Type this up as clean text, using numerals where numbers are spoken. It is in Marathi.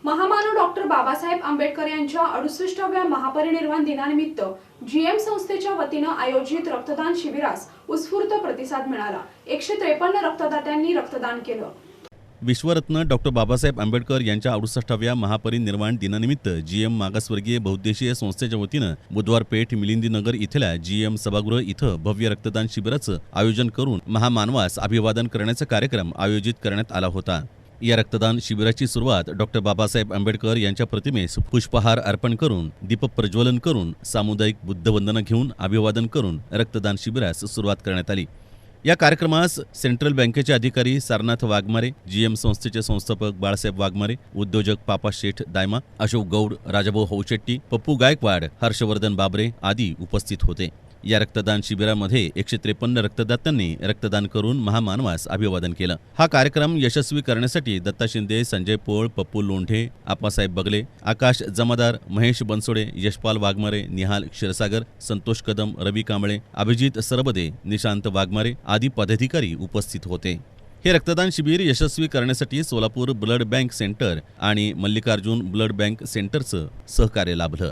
महामानव डॉक्टर बाबासाहेब आंबेडकर यांच्या 68व्या महापरिनिर्वाण दिनानिमित्त जीएम संस्थेच्या वतीने आयोजित रक्तदान शिबिरास उत्स्फूर्त प्रतिसाद मिळाला। 153 रक्तदात्यांनी रक्तदान केलं। विश्वरत्न डॉक्टर बाबासाहेब आंबेडकर यांच्या 68व्या महापरिनिर्वाण दिनानिमित्त जीएम मागासवर्गीय बहुउद्देशीय संस्थेच्या वतीनं बुधवार पेठ मिलिंदीनगर इथल्या जीएम सभागृह इथं भव्य रक्तदान शिबिराचं आयोजन करून महामानवास अभिवादन करण्याचा कार्यक्रम आयोजित करण्यात आला होता। या रक्तदान शिबिराची सुरुवात डॉक्टर बाबासाहेब आंबेडकर यांच्या प्रतिमेस पुष्पहार अर्पण करून दीप प्रज्वलन करून सामुदायिक बुद्धवंदना घेऊन अभिवादन करून रक्तदान शिबिरास सुरुवात करण्यात आली। या कार्यक्रमास सेंट्रल बँकेचे अधिकारी सारनाथ वाघमारे, जीएम संस्थेचे संस्थापक बाळासाहेब वाघमारे, उद्योजक पापा शेठ दायमा, अशोक गौड, राजाभाऊ हौशेट्टी, पप्पू गायकवाड, हर्षवर्धन बाबरे आदी उपस्थित होते। या रक्तदान शिबिरामध्ये 153 रक्तदात्यांनी रक्तदान करून महामानवास अभिवादन केलं। हा कार्यक्रम यशस्वी करण्यासाठी दत्ता शिंदे, संजय पोळ, पप्पू लोंढे, आप्पासाहेब बगले, आकाश जमादार, महेश बनसोडे, यशपाल वाघमारे, निहाल क्षीरसागर, संतोष कदम, रवी कांबळे, अभिजित सरबदे, निशांत वाघमारे आदी पदाधिकारी उपस्थित होते। हे रक्तदान शिबिर यशस्वी करण्यासाठी सोलापूर ब्लड बँक सेंटर आणि मल्लिकार्जुन ब्लड बँक सेंटरचं सहकार्य लाभलं।